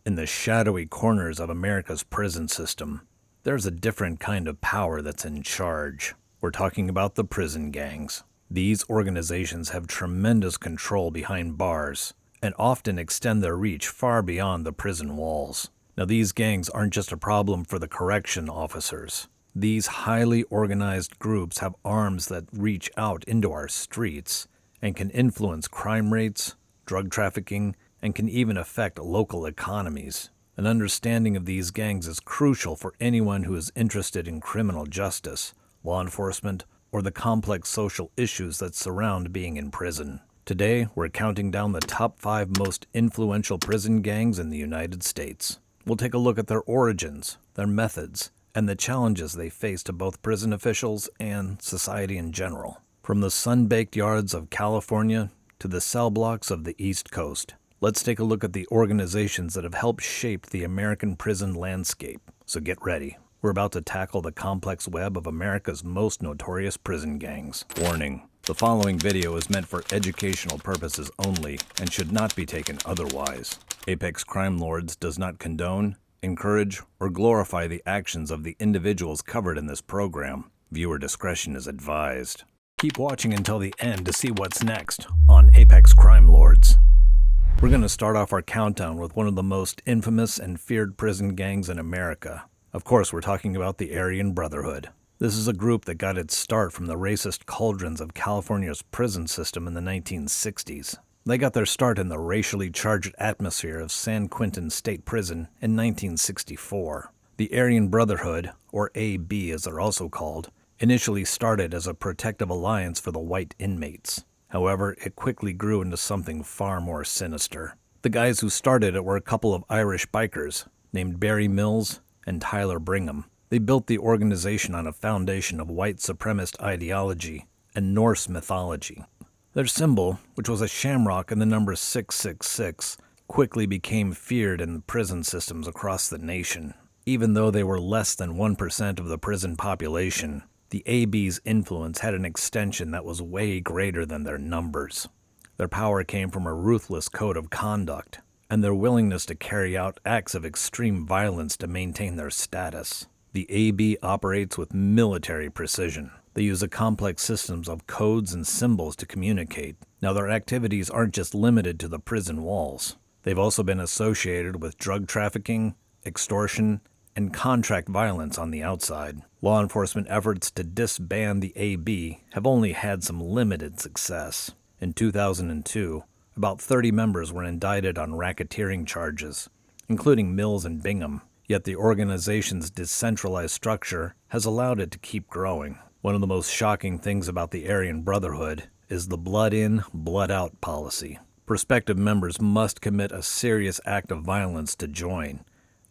In the shadowy corners of America's prison system, there's a different kind of power that's in charge. We're talking about the prison gangs. These organizations have tremendous control behind bars and often extend their reach far beyond the prison walls. Now, these gangs aren't just a problem for the correction officers. These highly organized groups have arms that reach out into our streets and can influence crime rates, drug trafficking, and can even affect local economies. An understanding of these gangs is crucial for anyone who is interested in criminal justice, law enforcement, or the complex social issues that surround being in prison. Today, we're counting down the top 5 most influential prison gangs in the United States. We'll take a look at their origins, their methods, and the challenges they face to both prison officials and society in general. From the sun-baked yards of California to the cell blocks of the East Coast, let's take a look at the organizations that have helped shape the American prison landscape. So get ready. We're about to tackle the complex web of America's most notorious prison gangs. Warning: the following video is meant for educational purposes only and should not be taken otherwise. Apex Crime Lords does not condone, encourage, or glorify the actions of the individuals covered in this program. Viewer discretion is advised. Keep watching until the end to see what's next on Apex Crime Lords. We're going to start off our countdown with one of the most infamous and feared prison gangs in America. Of course, we're talking about the Aryan Brotherhood. This is a group that got its start from the racist cauldrons of California's prison system in the 1960s. They got their start in the racially charged atmosphere of San Quentin State Prison in 1964. The Aryan Brotherhood, or AB as they're also called, initially started as a protective alliance for the white inmates. However, it quickly grew into something far more sinister. The guys who started it were a couple of Irish bikers named Barry Mills and Tyler Brigham. They built the organization on a foundation of white supremacist ideology and Norse mythology. Their symbol, which was a shamrock and the number 666, quickly became feared in the prison systems across the nation. Even though they were less than 1% of the prison population, the AB's influence had an extension that was way greater than their numbers. Their power came from a ruthless code of conduct and their willingness to carry out acts of extreme violence to maintain their status. The AB operates with military precision. They use a complex systems of codes and symbols to communicate. Now, their activities aren't just limited to the prison walls. They've also been associated with drug trafficking, extortion, and contract violence on the outside. Law enforcement efforts to disband the AB have only had some limited success. In 2002, about 30 members were indicted on racketeering charges, including Mills and Bingham, yet the organization's decentralized structure has allowed it to keep growing. One of the most shocking things about the Aryan Brotherhood is the blood in, blood out policy. Prospective members must commit a serious act of violence to join,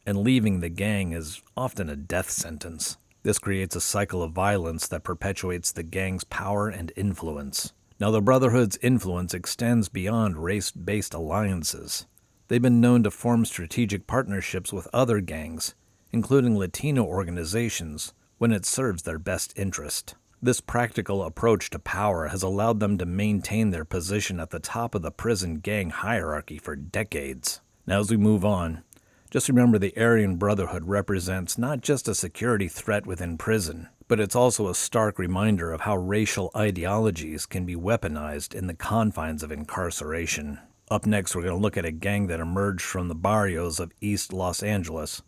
and leaving the gang is often a death sentence. This creates a cycle of violence that perpetuates the gang's power and influence. Now, the Brotherhood's influence extends beyond race-based alliances. They've been known to form strategic partnerships with other gangs, including Latino organizations, when it serves their best interest. This practical approach to power has allowed them to maintain their position at the top of the prison gang hierarchy for decades. Now, as we move on, just remember the Aryan Brotherhood represents not just a security threat within prison, but it's also a stark reminder of how racial ideologies can be weaponized in the confines of incarceration. Up next, we're going to look at a gang that emerged from the barrios of East Los Angeles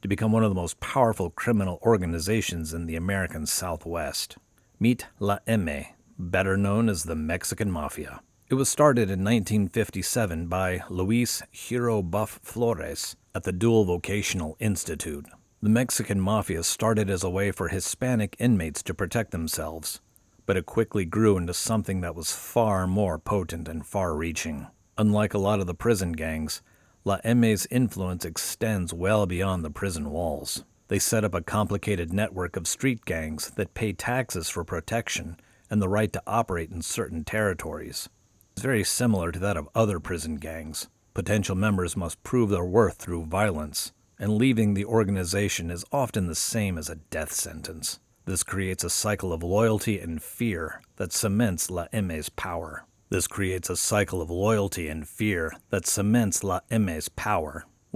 to become one of the most powerful criminal organizations in the American Southwest. Meet La M, better known as the Mexican Mafia. It was started in 1957 by Luis Hero Buff Flores at the Dual Vocational Institute. The Mexican Mafia started as a way for Hispanic inmates to protect themselves, but it quickly grew into something that was far more potent and far-reaching. Unlike a lot of the prison gangs, La M's influence extends well beyond the prison walls. They set up a complicated network of street gangs that pay taxes for protection and the right to operate in certain territories. It's very similar to that of other prison gangs. Potential members must prove their worth through violence, and leaving the organization is often the same as a death sentence. This creates a cycle of loyalty and fear that cements La M's power.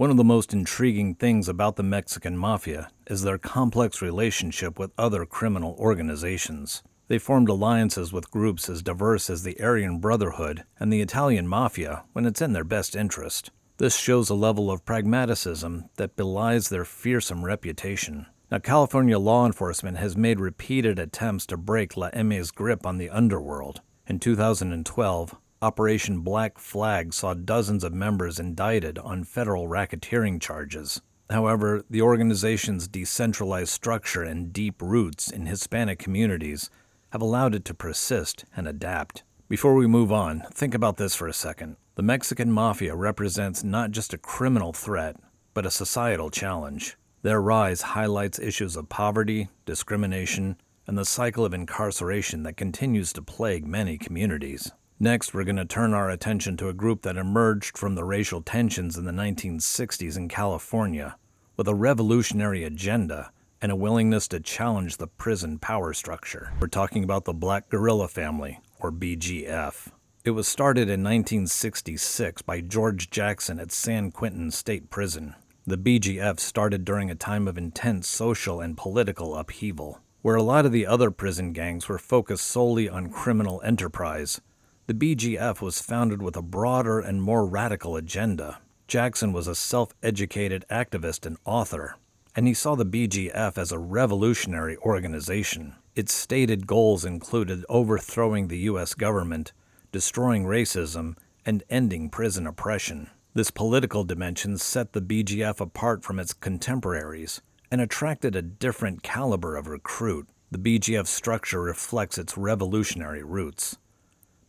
When One of the most intriguing things about the Mexican Mafia is their complex relationship with other criminal organizations. They formed alliances with groups as diverse as the Aryan Brotherhood and the Italian Mafia when it's in their best interest. This shows a level of pragmatism that belies their fearsome reputation. Now, California law enforcement has made repeated attempts to break La M's grip on the underworld. In 2012, Operation Black Flag saw dozens of members indicted on federal racketeering charges. However, the organization's decentralized structure and deep roots in Hispanic communities have allowed it to persist and adapt. Before we move on, think about this for a second. The Mexican Mafia represents not just a criminal threat, but a societal challenge. Their rise highlights issues of poverty, discrimination, and the cycle of incarceration that continues to plague many communities. Next, we're going to turn our attention to a group that emerged from the racial tensions in the 1960s in California with a revolutionary agenda and a willingness to challenge the prison power structure. We're talking about the Black Guerrilla family, or BGF. It was started in 1966 by George Jackson at San Quentin State Prison. The BGF started during a time of intense social and political upheaval. Where a lot of the other prison gangs were focused solely on criminal enterprise, the BGF was founded with a broader and more radical agenda. Jackson was a self-educated activist and author, and he saw the BGF as a revolutionary organization. Its stated goals included overthrowing the U.S. government, destroying racism, and ending prison oppression. This political dimension set the BGF apart from its contemporaries and attracted a different caliber of recruit. The BGF structure reflects its revolutionary roots.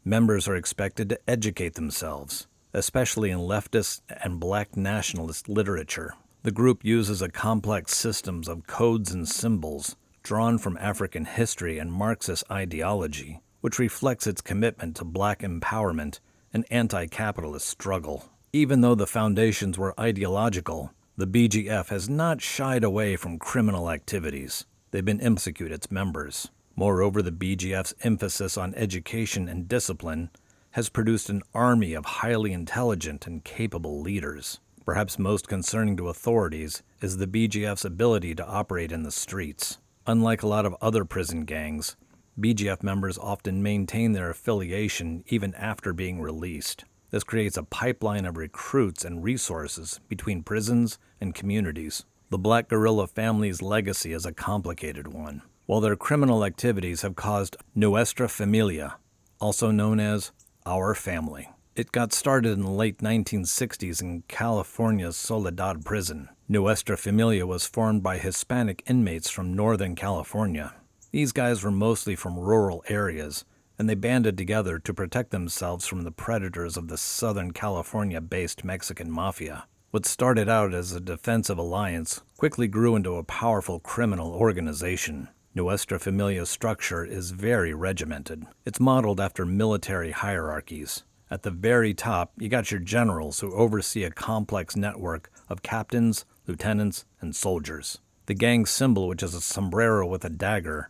Members are expected to educate themselves, especially in leftist and black nationalist literature. The group uses a complex system of codes and symbols drawn from African history and Marxist ideology, which reflects its commitment to black empowerment and anti-capitalist struggle. Even though the foundations were ideological, the BGF has not shied away from criminal activities. They've been prosecute its members. Moreover, the BGF's emphasis on education and discipline has produced an army of highly intelligent and capable leaders. Perhaps most concerning to authorities is the BGF's ability to operate in the streets. Unlike a lot of other prison gangs, BGF members often maintain their affiliation even after being released. This creates a pipeline of recruits and resources between prisons and communities. The Black Guerrilla family's legacy is a complicated one. While their criminal activities have caused Nuestra Familia, also known as Our Family. It got started in the late 1960s in California's Soledad prison. Nuestra Familia was formed by Hispanic inmates from Northern California. These guys were mostly from rural areas, and they banded together to protect themselves from the predators of the Southern California-based Mexican Mafia. What started out as a defensive alliance quickly grew into a powerful criminal organization. Nuestra Familia's structure is very regimented. It's modeled after military hierarchies. At the very top, you got your generals who oversee a complex network of captains, lieutenants, and soldiers. The gang symbol, which is a sombrero with a dagger,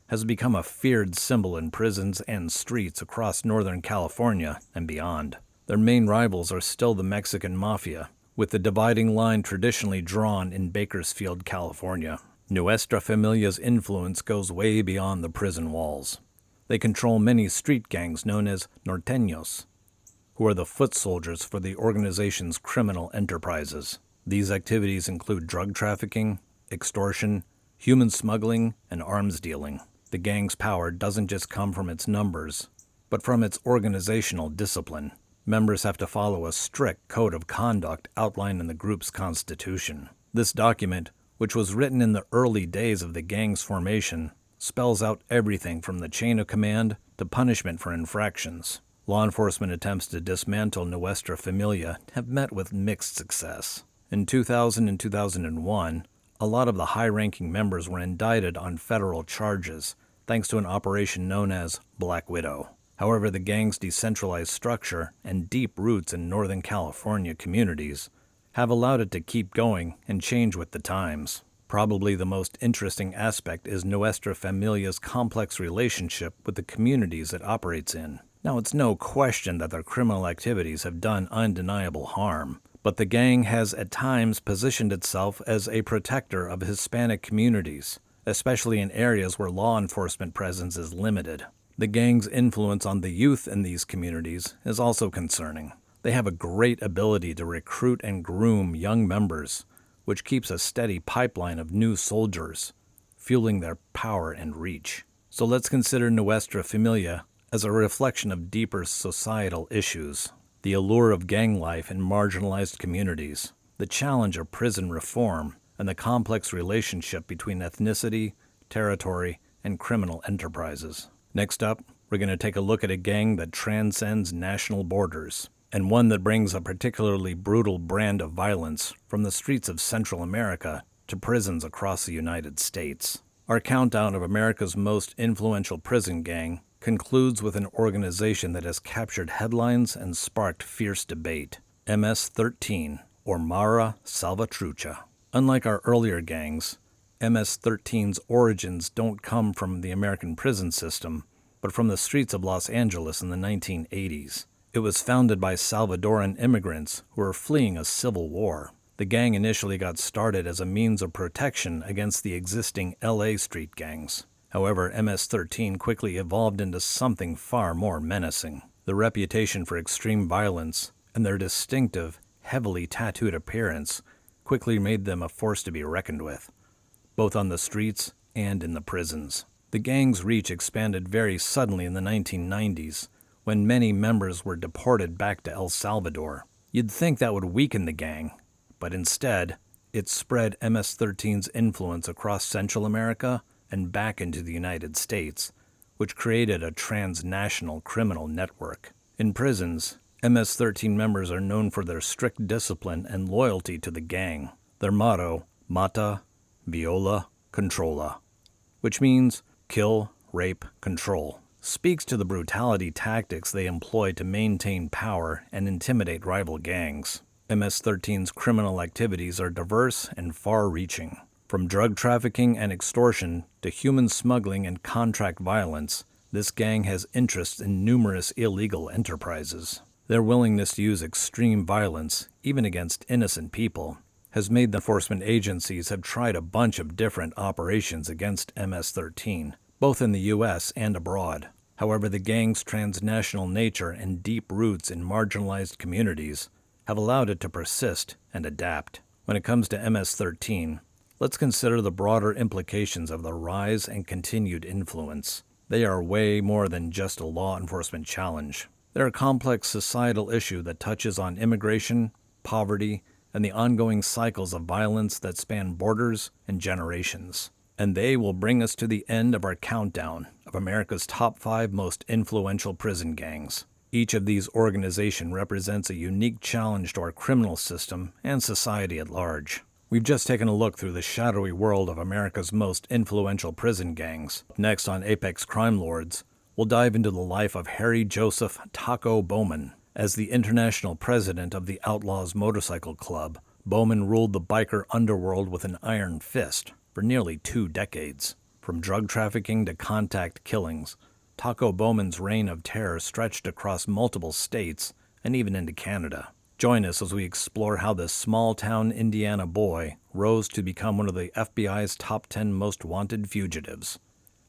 has become a feared symbol in prisons and streets across Northern California and beyond. Their main rivals are still the Mexican Mafia, with the dividing line traditionally drawn in Bakersfield, California. Nuestra Familia's influence goes way beyond the prison walls. They control many street gangs known as norteños, who are the foot soldiers for the organization's criminal enterprises. These activities include drug trafficking, extortion, human smuggling, and arms dealing. The gang's power doesn't just come from its numbers, but from its organizational discipline. Members have to follow a strict code of conduct outlined in the group's constitution. This document, which was written in the early days of the gang's formation, spells out everything from the chain of command to punishment for infractions. Law enforcement attempts to dismantle Nuestra Familia have met with mixed success. In 2000 and 2001, a lot of the high-ranking members were indicted on federal charges, thanks to an operation known as Black Widow. However, the gang's decentralized structure and deep roots in Northern California communities have allowed it to keep going and change with the times. Probably the most interesting aspect is Nuestra Familia's complex relationship with the communities it operates in. Now, it's no question that their criminal activities have done undeniable harm, But the gang has at times positioned itself as a protector of Hispanic communities, especially in areas where law enforcement presence is limited. The gang's influence on the youth in these communities is also concerning. They have a great ability to recruit and groom young members, which keeps a steady pipeline of new soldiers, fueling their power and reach. So let's consider Nuestra Familia as a reflection of deeper societal issues. The allure of gang life in marginalized communities, the challenge of prison reform, and the complex relationship between ethnicity, territory, and criminal enterprises. Next up, we're going to take a look at a gang that transcends national borders, and one that brings a particularly brutal brand of violence from the streets of Central America to prisons across the United States. Our countdown of America's most influential prison gang concludes with an organization that has captured headlines and sparked fierce debate, MS-13, or Mara Salvatrucha. Unlike our earlier gangs, MS-13's origins don't come from the American prison system, but from the streets of Los Angeles in the 1980s. It was founded by Salvadoran immigrants who were fleeing a civil war. The gang initially got started as a means of protection against the existing LA street gangs. However, MS-13 quickly evolved into something far more menacing. The reputation for extreme violence and their distinctive, heavily tattooed appearance quickly made them a force to be reckoned with, both on the streets and in the prisons. The gang's reach expanded very suddenly in the 1990s, when many members were deported back to El Salvador. You'd think that would weaken the gang, but instead, it spread MS-13's influence across Central America and back into the United States, which created a transnational criminal network. In prisons, MS-13 members are known for their strict discipline and loyalty to the gang. Their motto, Mata, Viola, Controla, which means kill, rape, control, speaks to the brutality tactics they employ to maintain power and intimidate rival gangs. MS-13's criminal activities are diverse and far-reaching. From drug trafficking and extortion to human smuggling and contract violence, this gang has interests in numerous illegal enterprises. Their willingness to use extreme violence, even against innocent people, has made the enforcement agencies have tried a bunch of different operations against MS-13, both in the U.S. and abroad. However, the gang's transnational nature and deep roots in marginalized communities have allowed it to persist and adapt. When it comes to MS-13, let's consider the broader implications of the rise and continued influence. They are way more than just a law enforcement challenge. They're a complex societal issue that touches on immigration, poverty, and the ongoing cycles of violence that span borders and generations. And they will bring us to the end of our countdown of America's top 5 most influential prison gangs. Each of these organizations represents a unique challenge to our criminal system and society at large. We've just taken a look through the shadowy world of America's most influential prison gangs. Next on Apex Crime Lords, we'll dive into the life of Harry Joseph Taco Bowman. As the international president of the Outlaws Motorcycle Club, Bowman ruled the biker underworld with an iron fist for nearly 2 decades. From drug trafficking to contact killings, Taco Bowman's reign of terror stretched across multiple states and even into Canada. Join us as we explore how this small-town Indiana boy rose to become one of the FBI's top 10 most wanted fugitives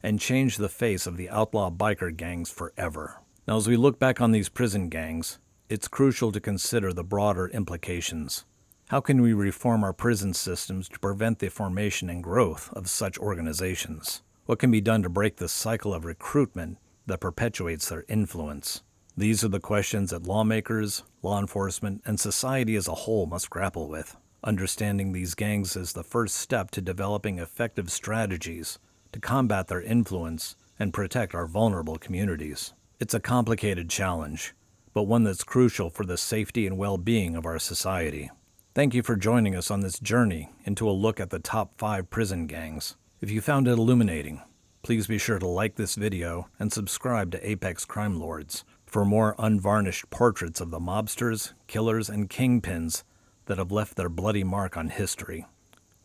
and changed the face of the outlaw biker gangs forever. Now, as we look back on these prison gangs, it's crucial to consider the broader implications. How can we reform our prison systems to prevent the formation and growth of such organizations? What can be done to break the cycle of recruitment that perpetuates their influence? These are the questions that lawmakers, law enforcement, and society as a whole must grapple with. Understanding these gangs is the first step to developing effective strategies to combat their influence and protect our vulnerable communities. It's a complicated challenge, but one that's crucial for the safety and well-being of our society. Thank you for joining us on this journey into a look at the top 5 prison gangs. If you found it illuminating, please be sure to like this video and subscribe to Apex Crime Lords for more unvarnished portraits of the mobsters, killers, and kingpins that have left their bloody mark on history.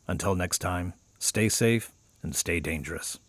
Until next time, stay safe and stay dangerous.